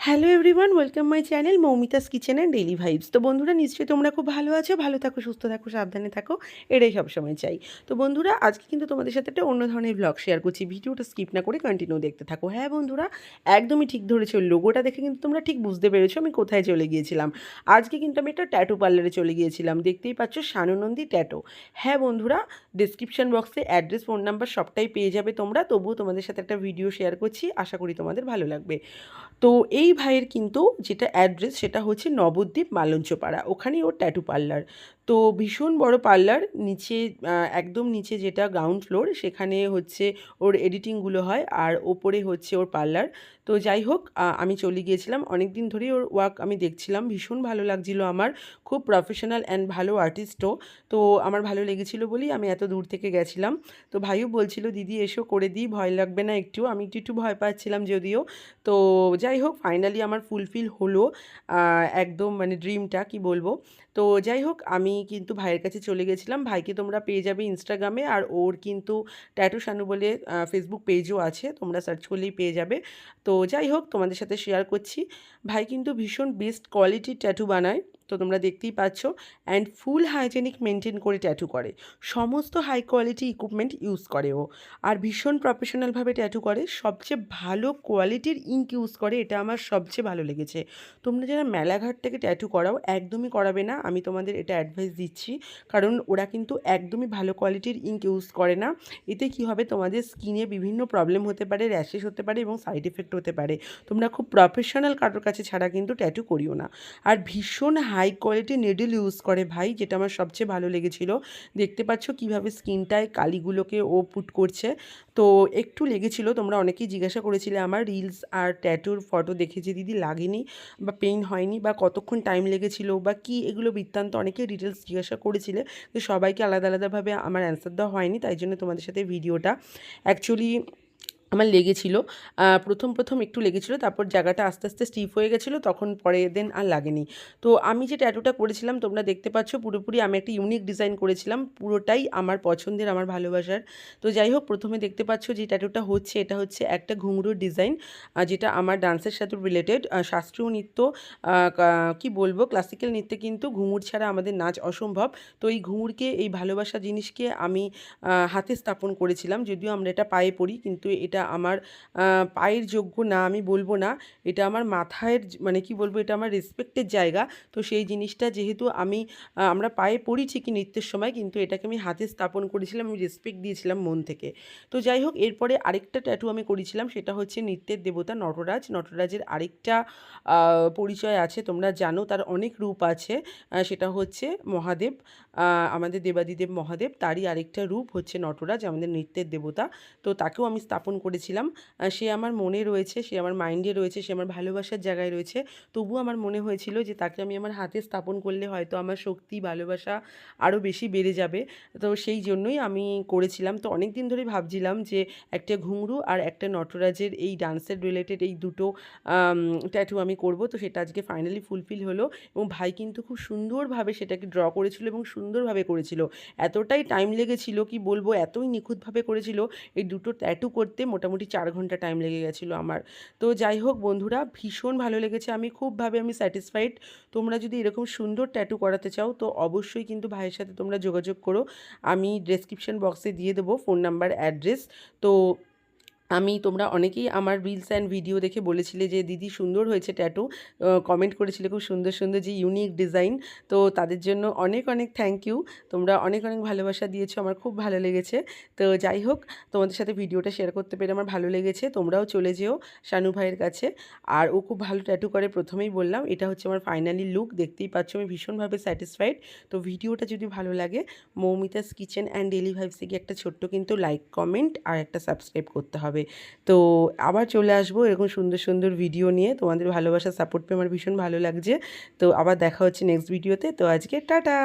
Hello everyone, welcome my channel Moumita's kitchen and daily vibes. তো বন্ধুরা, নিশ্চয়ই তোমরা খুব ভালো আছো, ভালো থাকো, সুস্থ থাকো, সাবধানে থাকো, এটাই সবসময় চাই। তো বন্ধুরা, আজকে কিন্তু তোমাদের সাথে একটা অন্য ধরনের ব্লগ শেয়ার করছি। ভিডিওটা স্কিপ না করে কন্টিনিউ দেখতে থাকো। হ্যাঁ বন্ধুরা, একদমই ঠিক ধরেছো, লোগোটা দেখে কিন্তু তোমরা ঠিক বুঝতে পেরেছো আমি কোথায় চলে গিয়েছিলাম। আজকে কিন্তু আমি একটা ট্যাটু পার্লারে চলে গিয়েছিলাম। দেখতেই পাচ্ছ, শানু নন্দী ট্যাটু। হ্যাঁ বন্ধুরা, ডিসক্রিপশন বক্সে অ্যাড্রেস, ফোন নাম্বার সবটাই পেয়ে যাবে তোমরা। তবুও তোমাদের সাথে একটা ভিডিও শেয়ার করছি, আশা করি তোমাদের ভালো লাগবে। তো এই ভাইয়ের কিন্তু যেটা অ্যাড্রেস সেটা হচ্ছে নবদ্বীপ মালঞ্চপাড়া, ওখানেই ওর ট্যাটু পার্লার। তো ভীষণ বড় পার্লার, নিচে একদম নিচে যেটা গ্রাউন্ড ফ্লোর সেখানে হচ্ছে ওর এডিটিংগুলো হয়, আর ওপরে হচ্ছে ওর পার্লার। তো যাই হোক, আমি চলে গিয়েছিলাম, অনেক দিন ধরেই ওর ওয়ার্ক আমি দেখছিলাম, ভীষণ ভালো লাগছিল আমার, খুব প্রফেশনাল অ্যান্ড ভালো আর্টিস্টও। তো আমার ভালো লেগেছিলো বলেই আমি এত দূর থেকে গেছিলাম। তো ভাইও বলছিল, দিদি এসো করে দিই, ভয় লাগবে না একটু? আমি একটু একটু ভয় পাচ্ছিলাম যদিও। তো যাই হোক, ফাইনালি আমার ফুলফিল হলো একদম, মানে ড্রিমটা কি বলবো। তো যাই হোক, আমি কিন্তু ভাইয়ের কাছে চলে গেছিলাম। ভাইকে তোমরা পেয়ে যাবে ইনস্টাগ্রামে, আর ওর কিন্তু ট্যাটু শানু বলে ফেসবুক পেজও আছে, তোমরা সার্চ করলেই পেয়ে যাবে। তো যাই হোক, তোমাদের সাথে শেয়ার করছি। ভাই কিন্তু ভীষণ বেস্ট কোয়ালিটির ট্যাটু বানায়, তো তোমরা দেখতেই পাচ্ছ, অ্যান্ড ফুল হাইজেনিক মেনটেন করে ট্যাটু করে, সমস্ত হাই কোয়ালিটি ইকুইপমেন্ট ইউজ করে ও, আর ভীষণ প্রফেশনালভাবে ট্যাটু করে, সবচেয়ে ভালো কোয়ালিটির ইঙ্ক ইউজ করে, এটা আমার সবচেয়ে ভালো লেগেছে। তোমরা যারা মেলাঘাট থেকে ট্যাটু করাও, একদমই করাবে না, আমি তোমাদের এটা অ্যাডভাইস দিচ্ছি। কারণ ওরা কিন্তু একদমই ভালো কোয়ালিটির ইঙ্ক ইউজ করে না। এতে কি হবে, তোমাদের স্কিনে বিভিন্ন প্রবলেম হতে পারে, র্যাশেস হতে পারে এবং সাইড এফেক্ট হতে পারে। তোমরা খুব প্রফেশনাল কারোর কাছে ছাড়া কিন্তু ট্যাটু করিও না। আর ভীষণ হাই কোয়ালিটি নেডল ইউজ করে ভাই, যেটা আমার সবচেয়ে ভালো লেগেছিল। দেখতে পাচ্ছ কীভাবে স্কিনটায় কালিগুলোকে ও পুট করছে। তো একটু লেগেছিল, তোমরা অনেকেই জিজ্ঞাসা করেছিলে আমার রিলস আর ট্যাটুর ফটো দেখে, যে দিদি লাগেনি বা পেইন হয়নি বা কতক্ষণ টাইম লেগেছিল বা কি, এগুলো বৃত্তান্ত অনেকে ডিটেলস জিজ্ঞাসা করেছিলে। তো সবাইকে আলাদা আলাদাভাবে আমার অ্যান্সার দেওয়া হয়নি, তাই জন্য তোমাদের সাথে ভিডিওটা অ্যাকচুয়ালি আমার লেগেছিল। প্রথম একটু লেগেছিলো, তারপর জায়গাটা আস্তে আস্তে স্টিফ হয়ে গেছিলো, তখন পরে দেন আর লাগেনি। তো আমি যে ট্যাটুটা করেছিলাম তোমরা দেখতে পাচ্ছ, পুরোপুরি আমি একটা ইউনিক ডিজাইন করেছিলাম, পুরোটাই আমার পছন্দের, আমার ভালোবাসার। তো যাই হোক, প্রথমে দেখতে পাচ্ছ যে ট্যাটুটা হচ্ছে, এটা হচ্ছে একটা ঘুঙরুর ডিজাইন, যেটা আমার ডান্সের সাথে রিলেটেড। শাস্ত্রীয় নৃত্য, কি বলবো, ক্লাসিক্যাল নৃত্যে কিন্তু ঘুঙুর ছাড়া আমাদের নাচ অসম্ভব। তো এই ঘুঙুরকে, এই ভালোবাসা জিনিসকে আমি হাতে স্থাপন করেছিলাম, যদিও আমরা এটা পায়ে পড়ি, কিন্তু এটা আমার পায়ের যোগ্য না, আমি বলবো না, এটা আমার মাথায়, মানে কি বলবো, এটা আমার রেসপেক্টের জায়গা। তো সেই জিনিসটা যেহেতু আমরা পায়ে পড়ি ঠিকই নৃত্যের সময়, কিন্তু এটাকে আমি হাতে স্থাপন করেছিলাম, আমি রেসপেক্ট দিয়েছিলাম মন থেকে। তো যাই হোক, এরপরে আরেকটা ট্যাটু আমি করেছিলাম, সেটা হচ্ছে নৃত্যের দেবতা নটরাজ। নটরাজের আরেকটা পরিচয় আছে, তোমরা জানো তার অনেক রূপ আছে, সেটা হচ্ছে মহাদেব, আমাদের দেবাদিদেব মহাদেব, তারই আরেকটা রূপ হচ্ছে নটরাজ, আমাদের নৃত্যের দেবতা। তো তাকেও আমি স্থাপন করেছিলাম। সে আমার মনে রয়েছে, সে আমার মাইন্ডে রয়েছে, সে আমার ভালোবাসার জায়গায় রয়েছে। তবুও আমার মনে হয়েছিল যে তাকে আমি আমার হাতে স্থাপন করলে হয়তো আমার শক্তি, ভালোবাসা আরও বেশি বেড়ে যাবে। তো সেই জন্যই আমি করেছিলাম। তো অনেক দিন ধরেই ভাবছিলাম যে একটা ঘুঙরু আর একটা নটরাজের এই ডান্সের রিলেটেড এই দুটো ট্যাটু আমি করব। তো সেটা আজকে ফাইনালি ফুলফিল হলো, এবং ভাই কিন্তু খুব সুন্দরভাবে সেটাকে ড্র করেছিল এবং সুন্দরভাবে করেছিল। এতটাই টাইম লেগেছিল, কি বলবো, এতই নিখুঁতভাবে করেছিল, এই দুটো ট্যাটু করতে মোটামুটি 4 ঘন্টা টাইম লেগে গেছিলো আমার। তো যাই হোক বন্ধুরা, ভীষণ ভালো লেগেছে, আমি স্যাটিসফাইড। তোমরা যদি এরকম সুন্দর ট্যাটু করাতে চাও, তো অবশ্যই কিন্তু ভাইয়ের সাথে তোমরা যোগাযোগ করো। আমি ডেসক্রিপশন বক্সে দিয়ে দেবো ফোন নাম্বার, অ্যাড্রেস। তো তোমরা অনেকেই আমার রিলস অ্যান্ড ভিডিও দেখে বলেছিলে যে দিদি সুন্দর হয়েছে ট্যাটু, কমেন্ট করেছিলে খুব সুন্দর সুন্দর, যে ইউনিক ডিজাইন। তো তাদের জন্য অনেক অনেক থ্যাংক ইউ, তোমরা অনেক অনেক ভালোবাসা দিয়েছো, আমার খুব ভালো লেগেছে। তো যাই হোক, তোমাদের সাথে ভিডিওটা শেয়ার করতে পেরে আমার ভালো লেগেছে। তোমরাও চলে যেও শানু ভাইয়ের কাছে, আর ও খুব ভালো ট্যাটু করে, প্রথমেই বললাম। এটা হচ্ছে আমার ফাইনালি লুক, দেখতেই পাচ্ছ আমি ভীষণভাবে স্যাটিসফাইড। তো ভিডিওটা যদি ভালো লাগে, মৌমিতাস কিচেন অ্যান্ড ডেইলি ভাইবসে গিয়ে একটা ছোট্ট কিন্তু লাইক, কমেন্ট আর একটা সাবস্ক্রাইব করতে হবে। তো আবার চলে আসবো এরকম সুন্দর সুন্দর ভিডিও নিয়ে, তোমাদের ভালোবাসা সাপোর্ট পেয়ে আমার ভীষণ ভালো লাগছে। তো আবার দেখা হচ্ছে নেক্সট ভিডিওতে। তো আজকে টাটা।